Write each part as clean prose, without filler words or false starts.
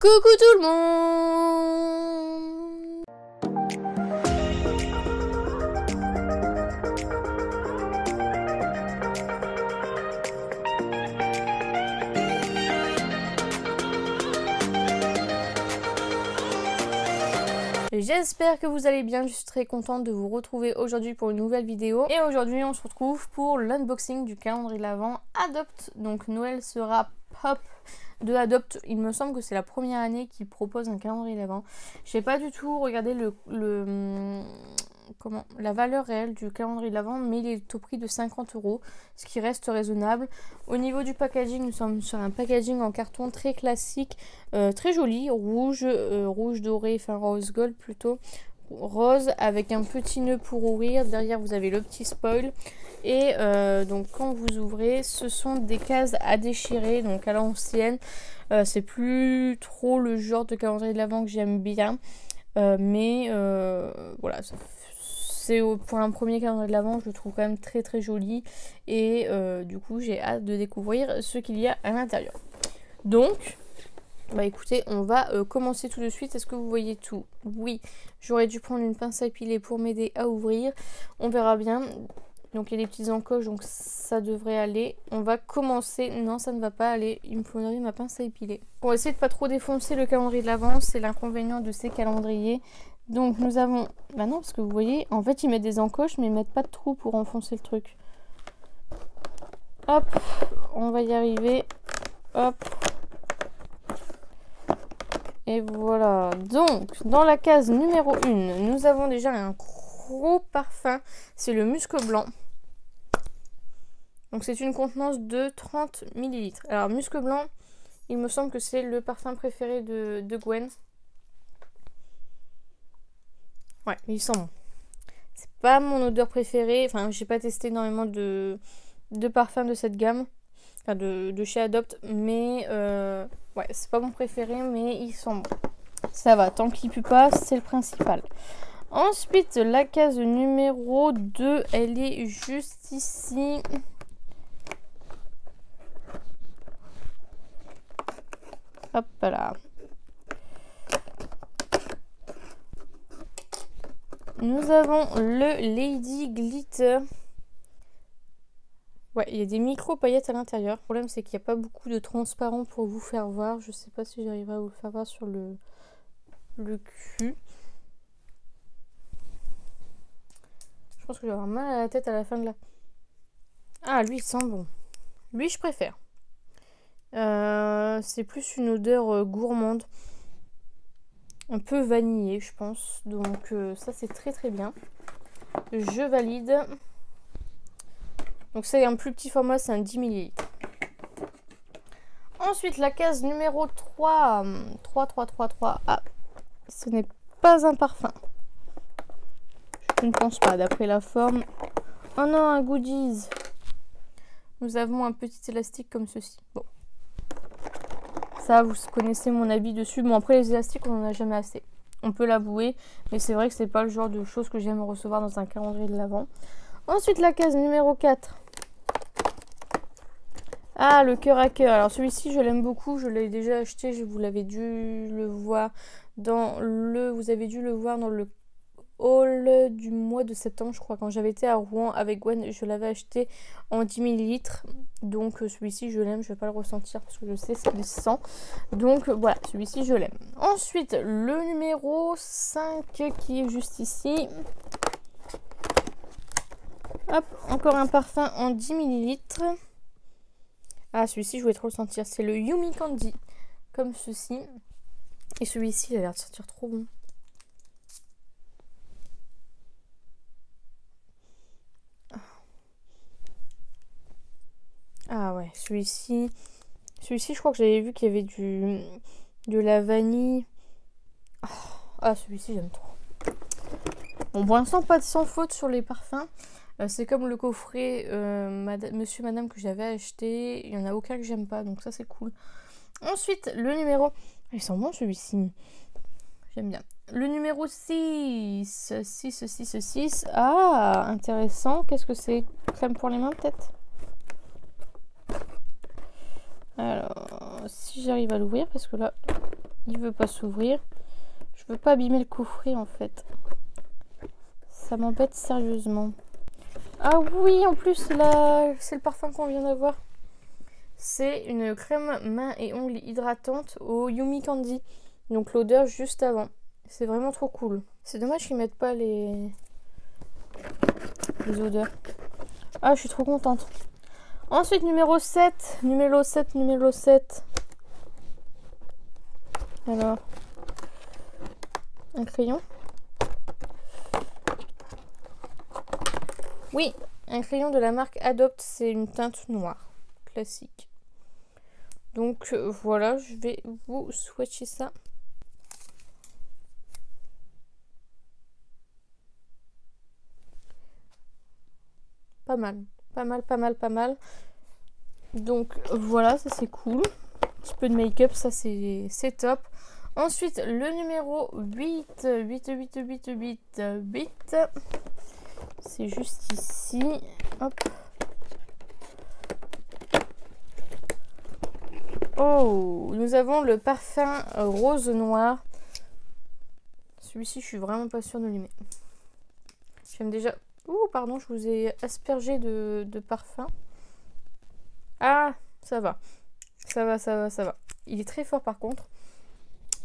Coucou tout le monde! J'espère que vous allez bien, je suis très contente de vous retrouver aujourd'hui pour une nouvelle vidéo. Et aujourd'hui on se retrouve pour l'unboxing du calendrier de l'Avent Adopt. Donc Noël sera pop de Adopt. Il me semble que c'est la première année qu'ils proposent un calendrier de l'Avent. J'ai pas du tout regardé la valeur réelle du calendrier de l'Avent, mais il est au prix de 50 €, ce qui reste raisonnable. Au niveau du packaging, nous sommes sur un packaging en carton très classique, très joli, rouge doré, enfin rose gold plutôt, rose avec un petit nœud pour ouvrir. Derrière vous avez le petit spoil et donc quand vous ouvrez, ce sont des cases à déchirer, donc à l'ancienne. C'est plus trop le genre de calendrier de l'Avent que j'aime bien, mais voilà, pour un premier calendrier de l'Avent, je le trouve quand même très très joli et du coup j'ai hâte de découvrir ce qu'il y a à l'intérieur. Donc bah écoutez, on va commencer tout de suite. Est-ce que vous voyez tout? Oui, j'aurais dû prendre une pince à épiler pour m'aider à ouvrir. On verra bien. Donc il y a des petites encoches, donc ça devrait aller. On va commencer. Non, ça ne va pas aller. Il me faudrait ma pince à épiler. On va essayer de pas trop défoncer le calendrier de l'Avent. C'est l'inconvénient de ces calendriers. Donc nous avons... Bah non, parce que vous voyez, en fait ils mettent des encoches, mais ils mettent pas de trous pour enfoncer le truc. Hop, on va y arriver. Hop. Et voilà, donc dans la case numéro 1, nous avons déjà un gros parfum, c'est le musc blanc. Donc c'est une contenance de 30 ml. Alors musc blanc, il me semble que c'est le parfum préféré de Gwen. Ouais, il sent bon. C'est pas mon odeur préférée, enfin j'ai pas testé énormément de parfums de cette gamme. Enfin de chez Adopt, mais ouais, c'est pas mon préféré, mais il sent bon. Ça va, tant qu'il pue pas, c'est le principal. Ensuite, la case numéro 2, elle est juste ici. Hop là. Nous avons le Lady Glitter. Ouais, il y a des micro paillettes à l'intérieur. Le problème, c'est qu'il n'y a pas beaucoup de transparent pour vous faire voir. Je sais pas si j'arriverai à vous le faire voir sur le cul. Je pense que je vais avoir mal à la tête à la fin de la... Ah, lui, il sent bon. Lui, je préfère. C'est plus une odeur gourmande. Un peu vanillée, je pense. Donc, ça, c'est très très bien. Je valide. Donc c'est un plus petit format, c'est un 10 ml. Ensuite, la case numéro 3. 3. Ah, ce n'est pas un parfum. Je ne pense pas, d'après la forme. Oh non, un goodies. Nous avons un petit élastique comme ceci. Bon. Ça, vous connaissez mon avis dessus. Bon, après les élastiques, on n'en a jamais assez. On peut l'avouer, mais c'est vrai que c'est pas le genre de choses que j'aime recevoir dans un calendrier de l'Avent. Ensuite, la case numéro 4. Ah, le cœur à cœur. Alors celui-ci, je l'aime beaucoup. Je l'ai déjà acheté. Vous l'avez dû le voir dans le... Vous avez dû le voir dans le haul du mois de septembre, je crois. Quand j'avais été à Rouen avec Gwen, je l'avais acheté en 10 ml. Donc celui-ci, je l'aime. Je ne vais pas le ressentir parce que je sais ce qu'il sent. Donc voilà, celui-ci, je l'aime. Ensuite, le numéro 5 qui est juste ici. Hop, encore un parfum en 10 ml. Ah, celui-ci, je voulais trop le sentir. C'est le Yummy Candy, comme ceci. Et celui-ci, il a l'air de sentir trop bon. Ah ouais, celui-ci, je crois que j'avais vu qu'il y avait de la vanille. Ah, celui-ci, j'aime trop. Bon, pour l'instant, pas de sans faute sur les parfums. C'est comme le coffret Monsieur Madame que j'avais acheté. Il n'y en a aucun que j'aime pas, donc ça c'est cool. Ensuite, le numéro... Il sent bon celui-ci. J'aime bien. Le numéro 6. 6. Ah, intéressant. Qu'est-ce que c'est? Crème pour les mains peut-être? Alors, si j'arrive à l'ouvrir, parce que là, Il veut pas s'ouvrir. Je veux pas abîmer le coffret en fait. Ça m'embête sérieusement. Ah oui, en plus là, c'est le parfum qu'on vient d'avoir. C'est une crème main et ongles hydratante au Yumi Candy. Donc l'odeur juste avant. C'est vraiment trop cool. C'est dommage qu'ils mettent pas les odeurs. Ah, je suis trop contente. Ensuite, numéro 7. Numéro 7, numéro 7. Alors, un crayon. Oui, un crayon de la marque Adopt. C'est une teinte noire. Classique. Donc voilà, je vais vous swatcher ça. Pas mal. Pas mal, pas mal, pas mal. Donc voilà, ça c'est cool. Un petit peu de make-up, ça c'est top. Ensuite, le numéro 8. 8. C'est juste ici. Hop. Oh, nous avons le parfum rose noir. Celui-ci, je suis vraiment pas sûre de l'aimer. J'aime déjà... Ouh, pardon, je vous ai aspergé de parfum. Ah, ça va. Ça va, ça va, ça va. Il est très fort par contre.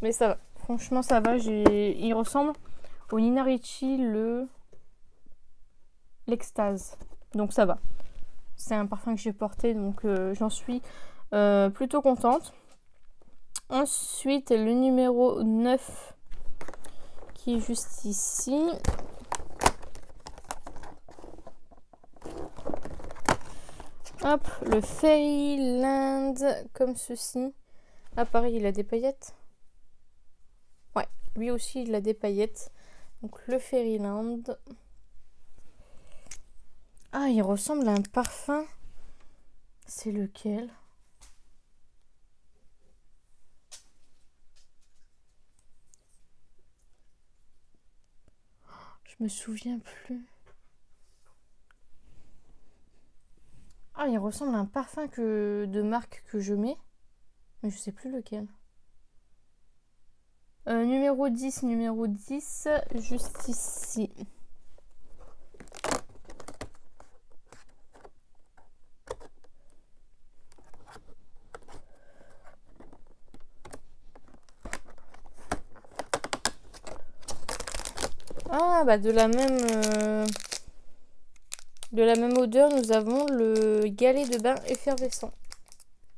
Mais ça va. Franchement, ça va. Il ressemble au Nina Ricci, l'Extase. Donc ça va. C'est un parfum que j'ai porté, donc j'en suis plutôt contente. Ensuite, le numéro 9 qui est juste ici. Hop, le Fairyland comme ceci. Ah, pareil, il a des paillettes. Ouais, lui aussi, il a des paillettes. Donc, le Fairyland. Ah, il ressemble à un parfum. C'est lequel? Je me souviens plus. Ah, il ressemble à un parfum de marque que je mets. Mais je sais plus lequel. Numéro 10, juste ici. Ah, bah de la même odeur, nous avons le galet de bain effervescent.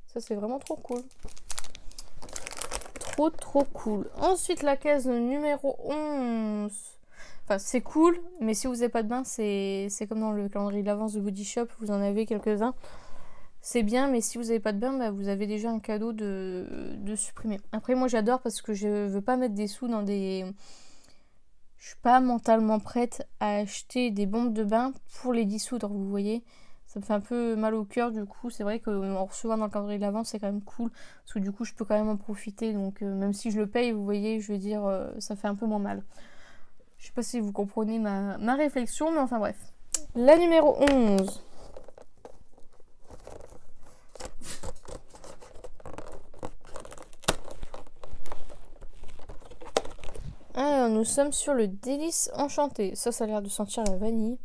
Ça, c'est vraiment trop cool. Trop cool. Ensuite, la case numéro 11. Enfin, c'est cool, mais si vous n'avez pas de bain, c'est comme dans le calendrier d'avance de Body Shop, vous en avez quelques-uns. C'est bien, mais si vous n'avez pas de bain, bah, vous avez déjà un cadeau de supprimer. Après, moi, j'adore parce que je veux pas mettre des sous dans des... Je suis pas mentalement prête à acheter des bombes de bain pour les dissoudre, vous voyez. Ça me fait un peu mal au cœur, du coup. C'est vrai qu'en recevant dans le calendrier de l'avance, c'est quand même cool. Parce que du coup, je peux quand même en profiter. Donc, même si je le paye, vous voyez, je veux dire, ça fait un peu moins mal. Je sais pas si vous comprenez ma réflexion, mais enfin bref. La numéro 11. Alors, nous sommes sur le délice enchanté. Ça a l'air de sentir la vanille.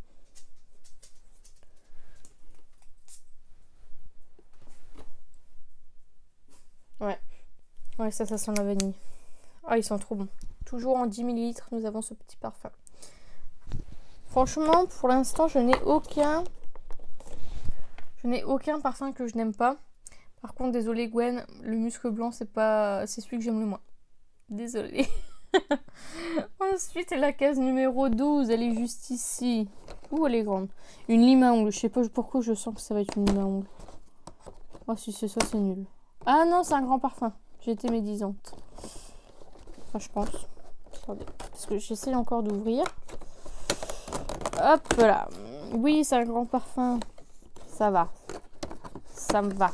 Ouais, ça sent la vanille. Ah, ils sont trop bons. Toujours en 10 ml, nous avons ce petit parfum. Franchement, pour l'instant, je n'ai aucun parfum que je n'aime pas. Par contre, désolé Gwen, le musc blanc, c'est celui que j'aime le moins. Désolée. Ensuite, la case numéro 12, elle est juste ici. Ouh, elle est grande. Une lime à ongles. Je sais pas pourquoi je sens que ça va être une lime à ongles. Oh, si c'est ça, c'est nul. Ah non, c'est un grand parfum. J'ai été médisante. Enfin, je pense. Attendez. Parce que j'essaie encore d'ouvrir. Hop là. Oui, c'est un grand parfum. Ça va. Ça me va.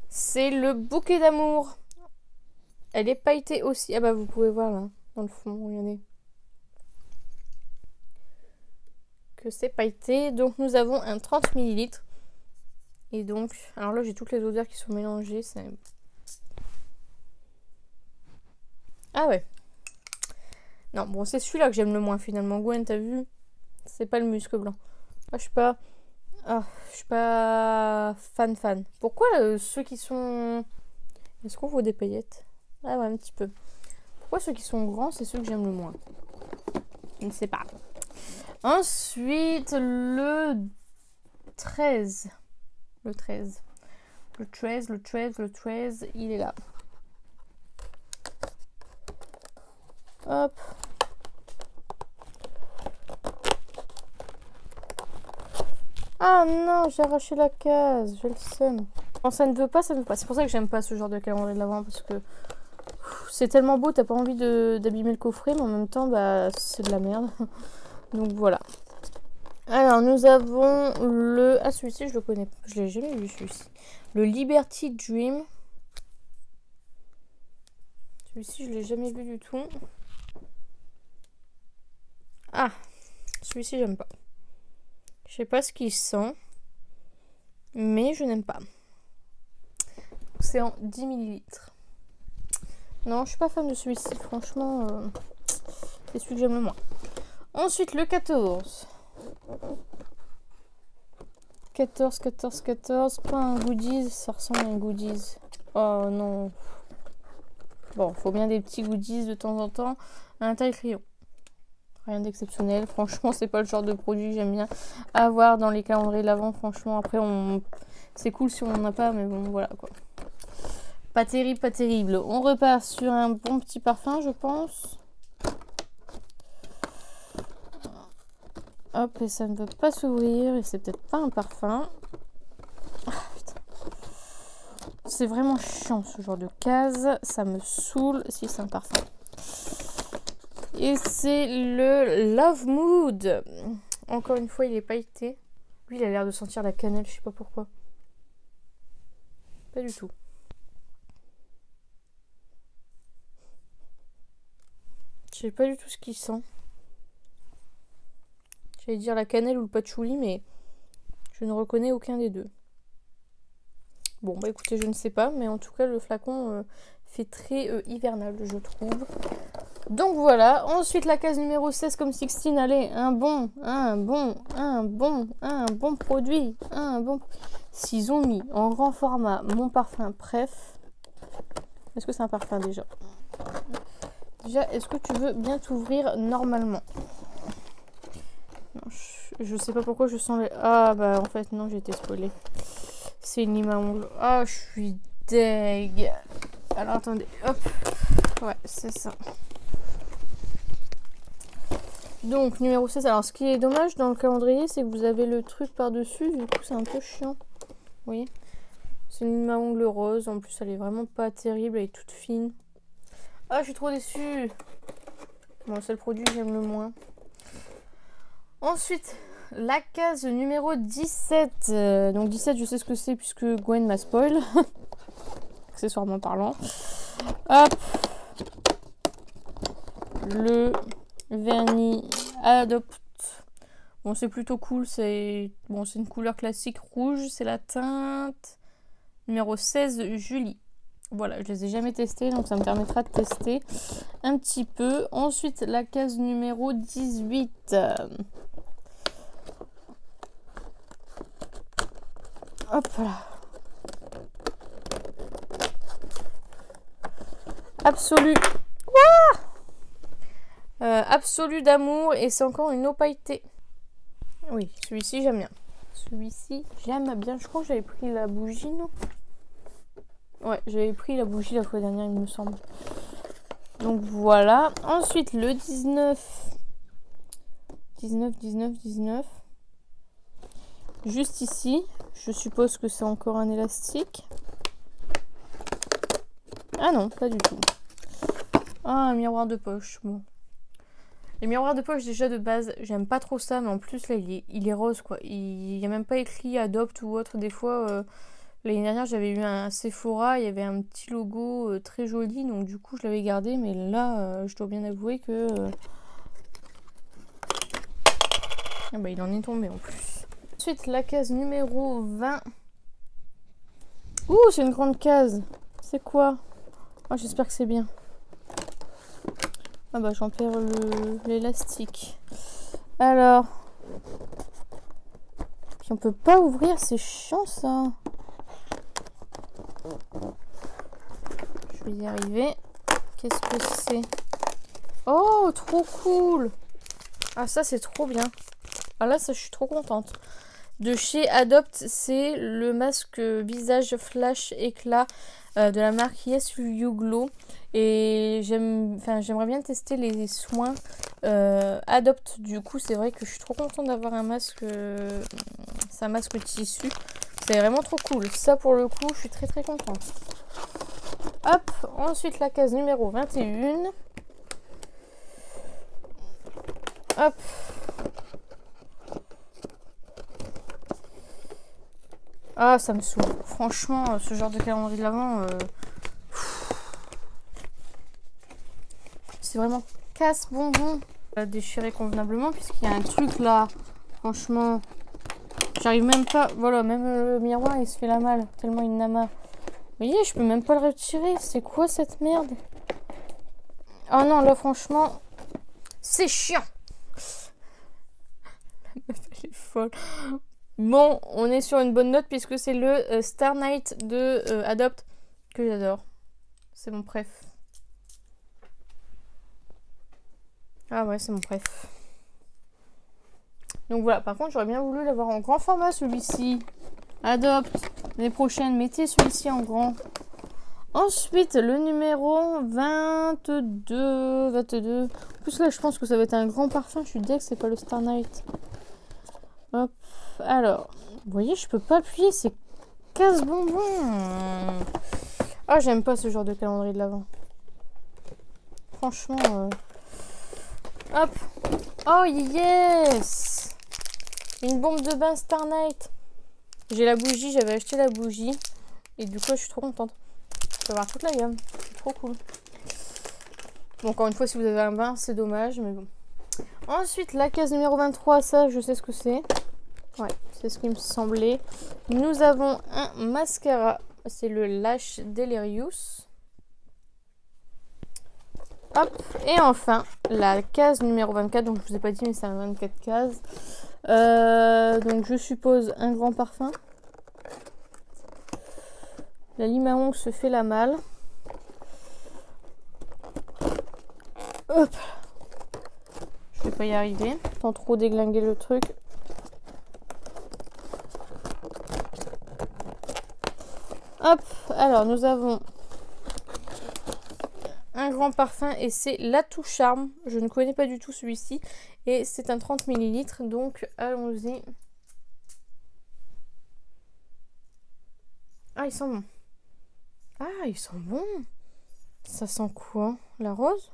C'est le bouquet d'amour. Elle est pailletée aussi. Ah bah, vous pouvez voir là. Dans le fond, regardez. Que c'est pailleté. Donc, nous avons un 30 ml. Et donc, alors là, j'ai toutes les odeurs qui sont mélangées. Ah ouais. Non, bon, c'est celui-là que j'aime le moins finalement. Gwen, t'as vu? C'est pas le muscle blanc. Ah, je suis pas... Ah, je suis pas fan. Pourquoi ceux qui sont... Est-ce qu'on voit des paillettes? Ah ouais, un petit peu. Pourquoi ceux qui sont grands, c'est ceux que j'aime le moins? Je ne sais pas. Ensuite, le 13. Le 13. Le 13, il est là. Hop. Ah non, j'ai arraché la case, j'ai le seum. Quand ça ne veut pas, ça ne veut pas. C'est pour ça que j'aime pas ce genre de calendrier de l'Avent, parce que c'est tellement beau, t'as pas envie d'abîmer le coffret, mais en même temps, bah, c'est de la merde. Donc voilà. Alors, nous avons le... Ah, celui-ci, je le connais pas. Je l'ai jamais vu, celui-ci. Le Liberty Dream. Celui-ci, je l'ai jamais vu du tout. Ah, celui-ci, j'aime pas. Je sais pas ce qu'il sent, mais je n'aime pas. C'est en 10 ml. Non, je suis pas fan de celui-ci, franchement. C'est celui que j'aime le moins. Ensuite, le 14. 14. Pas un goodies, ça ressemble à un goodies. Oh non. Bon, faut bien des petits goodies de temps en temps. Un taille crayon. Rien d'exceptionnel. Franchement, c'est pas le genre de produit que j'aime bien avoir dans les calendriers de l'Avent. Franchement, après, c'est cool si on n'en a pas, mais bon, voilà quoi. Pas terrible. On repart sur un bon petit parfum, je pense. Hop, et ça ne veut pas s'ouvrir. Et c'est peut-être pas un parfum. Ah, putain. C'est vraiment chiant ce genre de case. Ça me saoule si c'est un parfum. Et c'est le Love Mood. Encore une fois, il est pailleté. Lui, il a l'air de sentir la cannelle, je sais pas pourquoi. Pas du tout. Je sais pas du tout ce qu'il sent. J'allais dire la cannelle ou le patchouli, mais je ne reconnais aucun des deux. Bon, bah écoutez, je ne sais pas, mais en tout cas, le flacon fait très hivernal, je trouve. Donc voilà, ensuite la case numéro 16 comme 16, allez, un bon produit, S'ils ont mis en grand format mon parfum préf, est-ce que c'est un parfum déjà? Déjà, est-ce que tu veux bien t'ouvrir normalement? Non, je sais pas pourquoi je sens les... Ah bah en fait non, j'ai été spoilée. C'est une lime à ongles. Ah, je suis deg. Alors attendez, hop. Ouais, c'est ça. Donc, numéro 16. Alors, ce qui est dommage dans le calendrier, c'est que vous avez le truc par-dessus. Du coup, c'est un peu chiant. Vous voyez? C'est une lime à ongles rose. En plus, elle est vraiment pas terrible. Elle est toute fine. Ah, je suis trop déçue. Bon, c'est le produit que j'aime le moins. Ensuite, la case numéro 17. Donc, 17, je sais ce que c'est puisque Gwen m'a spoil. Accessoirement parlant. Hop. Le... vernis Adopt. Bon, c'est plutôt cool. C'est une couleur classique rouge. C'est la teinte numéro 16 Julie. Voilà, je les ai jamais testés, donc ça me permettra de tester un petit peu. Ensuite, la case numéro 18. Hop là. Absolu. Absolu d'amour, et c'est encore une eau pailletée. Oui, celui-ci j'aime bien. Je crois que j'avais pris la bougie, non? Ouais, j'avais pris la bougie la fois dernière, il me semble. Donc voilà. Ensuite, le 19. 19. Juste ici. Je suppose que c'est encore un élastique. Ah non, pas du tout. Ah, un miroir de poche. Bon. Les miroirs de poche, déjà de base, j'aime pas trop ça, mais en plus là il est rose quoi. Il n'y a même pas écrit Adopt ou autre. Des fois, l'année dernière j'avais eu un Sephora, il y avait un petit logo très joli, donc du coup je l'avais gardé, mais là je dois bien avouer que. Ah bah il en est tombé en plus. Ensuite, la case numéro 20. Ouh, c'est une grande case. C'est quoi? Oh, j'espère que c'est bien. Ah bah j'en perds l'élastique. Alors. Puis on peut pas ouvrir, c'est chiant ça. Je vais y arriver. Qu'est-ce que c'est? Oh, trop cool! Ah ça c'est trop bien. Ah là ça je suis trop contente. De chez Adopt, c'est le masque visage flash éclat de la marque Yes You Glow. Et j'aimerais bien tester les soins Adopt. Du coup c'est vrai que je suis trop contente d'avoir un masque. C'est un masque tissu. C'est vraiment trop cool. Ça pour le coup je suis très contente. Hop, ensuite la case numéro 21. Hop. Ah, ça me saoule. Franchement, ce genre de calendrier de l'Avent, c'est vraiment casse-bonbon. Déchiré convenablement, puisqu'il y a un truc là. Franchement, j'arrive même pas. Voilà, même le miroir, il se fait la malle, tellement il n'a marre. Vous voyez, je peux même pas le retirer. C'est quoi cette merde? Ah non, là, franchement, c'est chiant. La meuf, elle est folle. Bon, on est sur une bonne note puisque c'est le Star Night de Adopt que j'adore. C'est mon préf. Ah ouais, c'est mon préf. Donc voilà, par contre, j'aurais bien voulu l'avoir en grand format celui-ci. Adopt. L'année prochaine, mettez celui-ci en grand. Ensuite, le numéro 22. En plus là, je pense que ça va être un grand parfum. Je suis deg, c'est pas le Star Night. Hop. Alors, vous voyez, je peux pas appuyer, c'est casse-bonbon. Ah, j'aime pas ce genre de calendrier de l'Avent. Franchement, hop. Oh yes. Une bombe de bain Star Night. J'ai la bougie, j'avais acheté la bougie. Et du coup, je suis trop contente. Je peux avoir toute la gamme. C'est trop cool. Bon, encore une fois, si vous avez un bain, c'est dommage, mais bon. Ensuite, la case numéro 23, ça, je sais ce que c'est. Ouais, c'est ce qui me semblait. Nous avons un mascara. C'est le Lash Delirious. Hop. Et enfin, la case numéro 24. Donc, je vous ai pas dit, mais c'est un 24 cases. Donc, je suppose un grand parfum. La lime à ongles se fait la malle. Hop. Je vais pas y arriver. Sans trop déglinguer le truc. Hop, alors nous avons un grand parfum et c'est La Touche Charme. Je ne connais pas du tout celui-ci et c'est un 30 ml, donc allons-y. Ah, il sent bon. Ah, il sent bon. Ça sent quoi? La rose?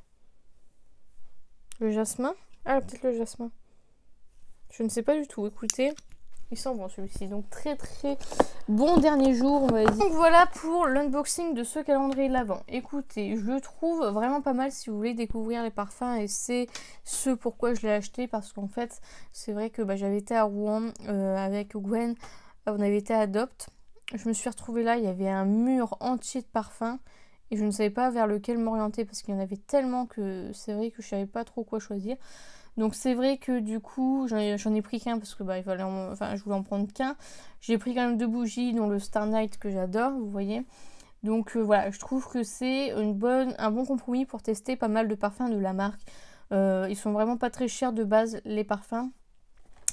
Le jasmin? Ah, peut-être le jasmin. Je ne sais pas du tout, écoutez. Il sent bon celui-ci, donc très bon dernier jour, on va dire. Donc voilà pour l'unboxing de ce calendrier de l'Avent. Écoutez, je le trouve vraiment pas mal si vous voulez découvrir les parfums et c'est ce pourquoi je l'ai acheté parce qu'en fait, c'est vrai que j'avais été à Rouen avec Gwen, on avait été à Adopt. Je me suis retrouvée là, il y avait un mur entier de parfums et je ne savais pas vers lequel m'orienter parce qu'il y en avait tellement que c'est vrai que je savais pas trop quoi choisir. Donc c'est vrai que du coup j'en ai pris qu'un parce que il fallait je voulais en prendre qu'un. J'ai pris quand même 2 bougies dont le Star Night que j'adore, vous voyez. Donc voilà, je trouve que c'est un bon compromis pour tester pas mal de parfums de la marque. Ils sont vraiment pas très chers de base les parfums.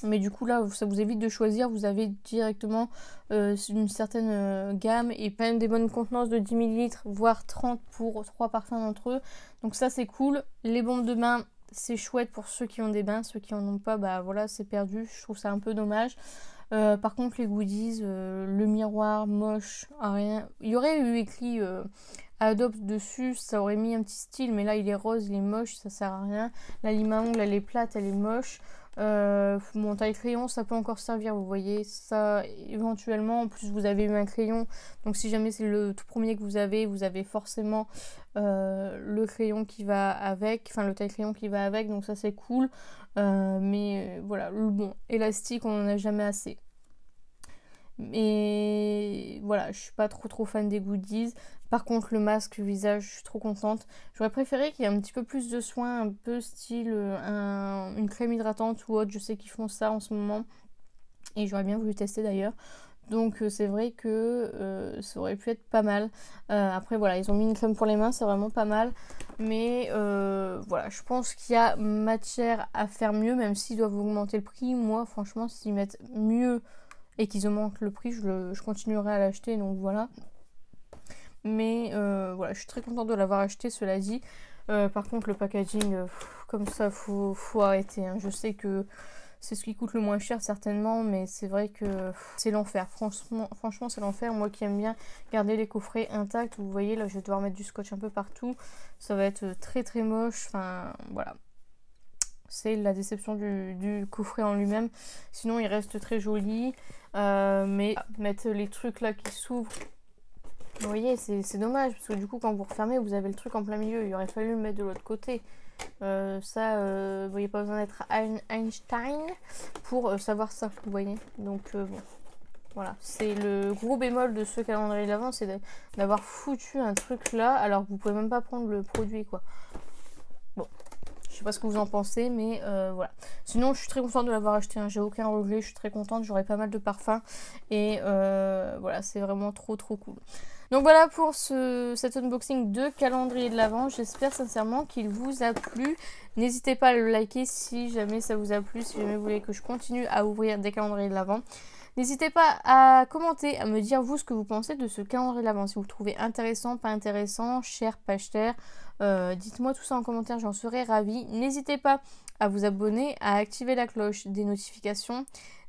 Mais du coup là ça vous évite de choisir, vous avez directement une certaine gamme et même des bonnes contenances de 10 ml voire 30 pour 3 parfums d'entre eux. Donc ça c'est cool. Les bombes de bain, c'est chouette pour ceux qui ont des bains, ceux qui en ont pas, voilà, c'est perdu. Je trouve ça un peu dommage. Par contre, les goodies, le miroir moche, rien. Il y aurait eu écrit Adopt dessus, ça aurait mis un petit style, mais là il est rose, il est moche, ça sert à rien. La lime à ongles, elle est plate, elle est moche. Mon taille crayon, ça peut encore servir, vous voyez, ça éventuellement. En plus, vous avez eu un crayon, donc si jamais c'est le tout premier que vous avez forcément le crayon qui va avec, enfin le taille crayon qui va avec, donc ça c'est cool. Mais voilà, bon, élastique, on n'en a jamais assez. Mais voilà, je suis pas trop fan des goodies. Par contre, le masque visage, je suis trop contente. J'aurais préféré qu'il y ait un petit peu plus de soins, un peu style une crème hydratante ou autre. Je sais qu'ils font ça en ce moment. Et j'aurais bien voulu tester d'ailleurs. Donc c'est vrai que ça aurait pu être pas mal. Après voilà, ils ont mis une crème pour les mains, c'est vraiment pas mal. Mais voilà, je pense qu'il y a matière à faire mieux, même s'ils doivent augmenter le prix. Moi franchement, s'ils mettent mieux et qu'ils augmentent le prix, je continuerai à l'acheter. Donc voilà. Mais voilà, je suis très contente de l'avoir acheté, cela dit. Par contre le packaging, comme ça, faut arrêter. Hein. Je sais que c'est ce qui coûte le moins cher certainement, mais c'est vrai que c'est l'enfer. Franchement, c'est l'enfer. Moi qui aime bien garder les coffrets intacts, vous voyez, là je vais devoir mettre du scotch un peu partout. Ça va être très très moche. Enfin, voilà. C'est la déception du coffret en lui-même. Sinon, il reste très joli. Mais mettre les trucs là qui s'ouvrent, vous voyez, c'est dommage. Parce que du coup, quand vous refermez, vous avez le truc en plein milieu. Il aurait fallu le mettre de l'autre côté. Vous voyez, pas besoin d'être Einstein pour savoir ça, vous voyez. Donc bon, voilà, c'est le gros bémol de ce calendrier de l'Avent, c'est d'avoir foutu un truc là alors que vous pouvez même pas prendre le produit, quoi. Bon, je sais pas ce que vous en pensez, mais voilà. Sinon, je suis très contente de l'avoir acheté, hein. J'ai aucun regret, je suis très contente, j'aurai pas mal de parfums et voilà, c'est vraiment trop cool. Donc voilà pour cet unboxing de calendrier de l'Avent. J'espère sincèrement qu'il vous a plu. N'hésitez pas à le liker si jamais ça vous a plu, si jamais vous voulez que je continue à ouvrir des calendriers de l'Avent. N'hésitez pas à commenter, à me dire vous ce que vous pensez de ce calendrier de l'Avent. Si vous le trouvez intéressant, pas intéressant, cher, pas cher. Dites-moi tout ça en commentaire, j'en serais ravie. N'hésitez pas à vous abonner, à activer la cloche des notifications.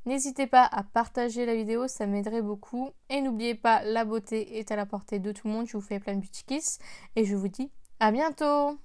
N'hésitez pas à partager la vidéo, ça m'aiderait beaucoup. Et n'oubliez pas, la beauté est à la portée de tout le monde. Je vous fais plein de beauty kiss et je vous dis à bientôt.